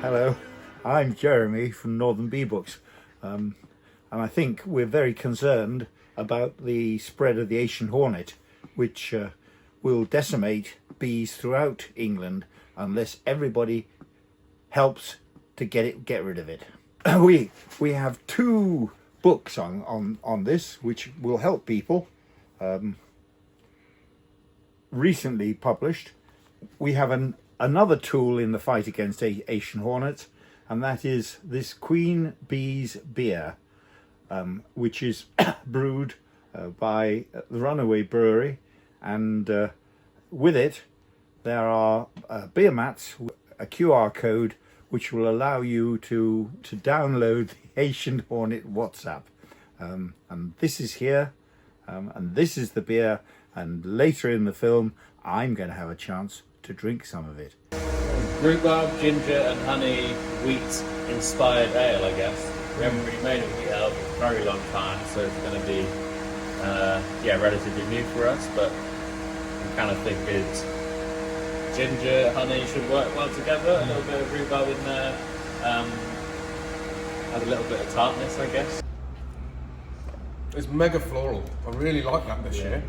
Hello, I'm Jeremy from Northern Bee Books, and I think we're very concerned about the spread of the Asian Hornet, which will decimate bees throughout England unless everybody helps to get rid of it. We have two books on this which will help people, recently published. We have another tool in the fight against Asian hornets, and that is this Queen Bee's beer, which is brewed by the Runaway Brewery, and with it there are beer mats, a QR code which will allow you to download the Asian Hornet WhatsApp, and this is here, and this is the beer, and later in the film I'm going to have a chance to drink some of it. Rhubarb, ginger and honey, wheat inspired ale, I guess. We haven't really made a wheat ale for a very long time, so it's going to be relatively new for us, but we kind of figured ginger, honey should work well together, a little bit of rhubarb in there, has a little bit of tartness, I guess. It's mega floral. I really like that this year,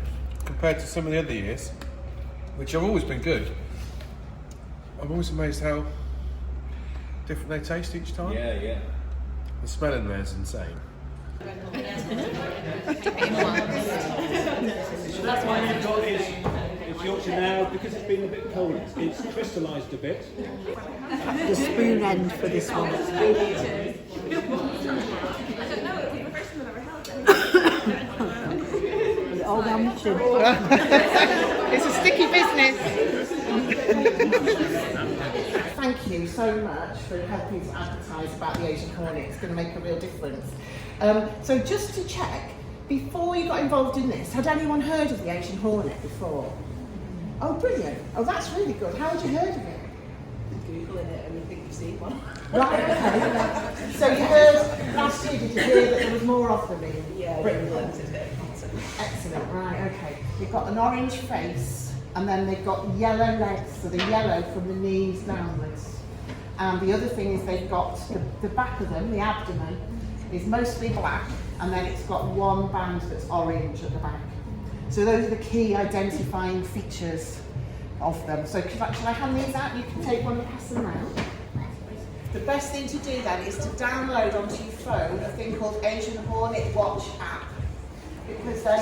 compared to some of the other years, which have always been good. I'm always amazed how different they taste each time. Yeah. The smell in there is insane. That's why you've got is Yorkshire now, because it's been a bit cold, it's crystallised a bit. The spoon end for this one. Old ambition. It's a sticky business. Thank you so much for helping to advertise about the Asian Hornet. It's going to make a real difference. So just to check, before you got involved in this, had anyone heard of the Asian Hornet before? Oh, brilliant. Oh, that's really good. How had you heard of it? Googling it and I think you've seen one. Right, okay. So you heard last year, did you hear that there was more of them in Britain? Excellent, right, okay. They've got an orange face, and then they've got yellow legs, so the yellow from the knees downwards. And the other thing is they've got the back of them, the abdomen, is mostly black, and then it's got one band that's orange at the back. So those are the key identifying features of them. So shall I hand these out? You can take one and pass them around. The best thing to do then is to download onto your phone a thing called Asian Hornet Watch app. Because then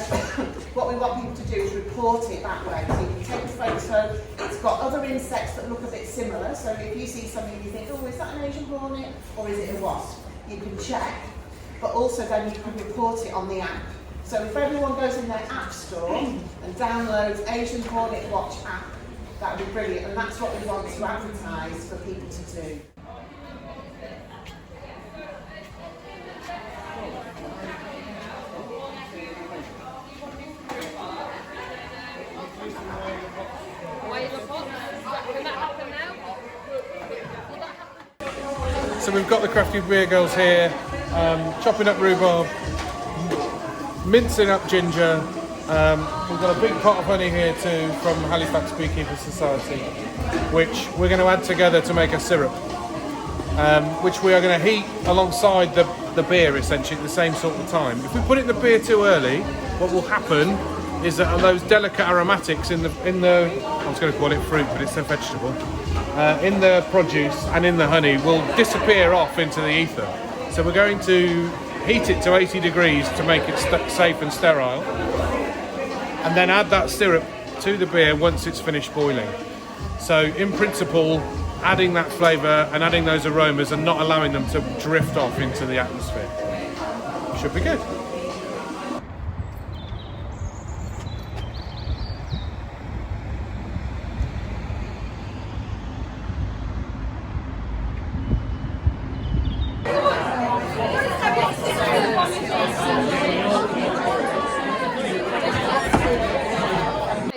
what we want people to do is report it that way. So you can take a photo, it's got other insects that look a bit similar, so if you see something you think, oh, is that an Asian hornet or is it a wasp? You can check, but also then you can report it on the app. So if everyone goes in their app store and downloads Asian Hornet Watch app, that would be brilliant, and that's what we want to advertise for people to do. So we've got the Crafty Beer Girls here, chopping up rhubarb, mincing up ginger. We've got a big pot of honey here too from Halifax Beekeepers Association, which we're going to add together to make a syrup, which we are going to heat alongside the beer essentially at the same sort of time. If we put it in the beer too early, what will happen is that those delicate aromatics in the I was going to call it fruit, but it's a vegetable, in the produce and in the honey will disappear off into the ether. So we're going to heat it to 80 degrees to make it safe and sterile, and then add that syrup to the beer once it's finished boiling. So in principle, adding that flavour and adding those aromas and not allowing them to drift off into the atmosphere. Should be good.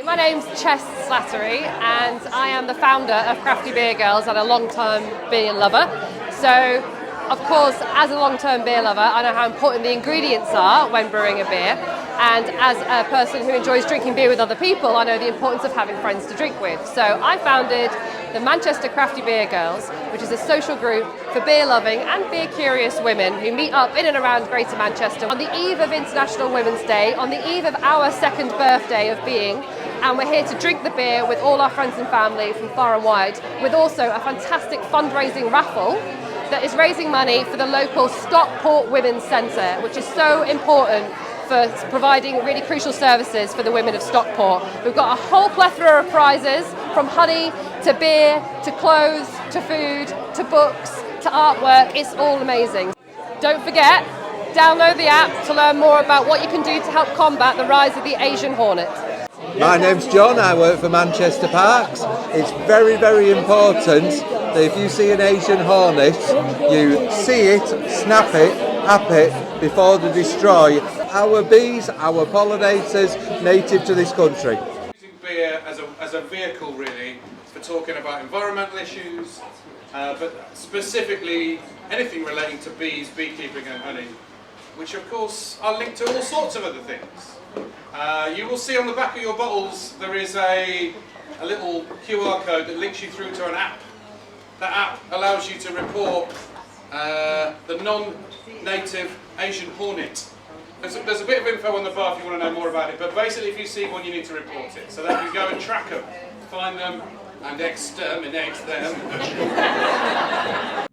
My name's Chess Slattery and I am the founder of Crafty Beer Girls and a long-term beer lover. So, of course, as a long-term beer lover, I know how important the ingredients are when brewing a beer. And as a person who enjoys drinking beer with other people, I know the importance of having friends to drink with. So I founded the Manchester Crafty Beer Girls, which is a social group for beer-loving and beer-curious women who meet up in and around Greater Manchester on the eve of International Women's Day, on the eve of our second birthday of being, and we're here to drink the beer with all our friends and family from far and wide, with also a fantastic fundraising raffle that is raising money for the local Stockport Women's Centre, which is so important for providing really crucial services for the women of Stockport. We've got a whole plethora of prizes, from honey to beer to clothes to food to books to artwork. It's all amazing. Don't forget, download the app to learn more about what you can do to help combat the rise of the Asian Hornet. My name's John, I work for Manchester Parks. It's very, very important that if you see an Asian hornet, you see it, snap it, hap it before they destroy our bees, our pollinators native to this country. Using beer as a vehicle really for talking about environmental issues, but specifically anything relating to bees, beekeeping and honey, which of course are linked to all sorts of other things. You will see on the back of your bottles there is a little QR code that links you through to an app. That app allows you to report the non-native Asian hornet. There's a bit of info on the bar if you want to know more about it, but basically if you see one you need to report it so that you go and track them, find them and exterminate them.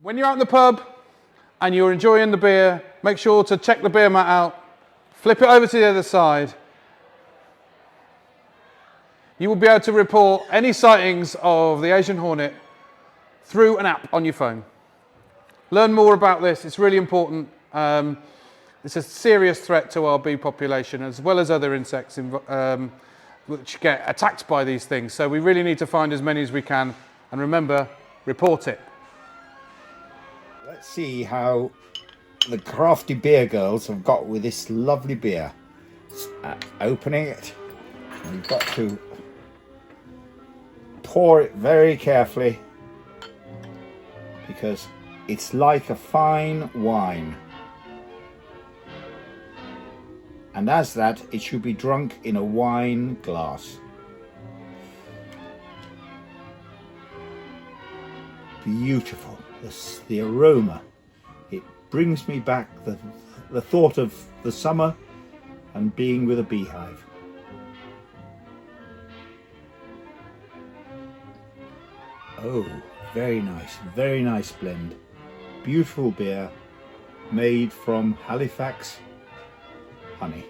When you're out in the pub and you're enjoying the beer, make sure to check the beer mat out, flip it over to the other side. You will be able to report any sightings of the Asian hornet through an app on your phone. Learn more about this, it's really important. It's a serious threat to our bee population as well as other insects which get attacked by these things. So we really need to find as many as we can, and remember, report it. Let's see how the Crafty Beer Girls have got with this lovely beer. Opening it, you've got to pour it very carefully because it's like a fine wine, and as that it should be drunk in a wine glass. Beautiful, the aroma, it brings me back the thought of the summer and being with a beehive. Oh, very nice blend. Beautiful beer made from Halifax honey.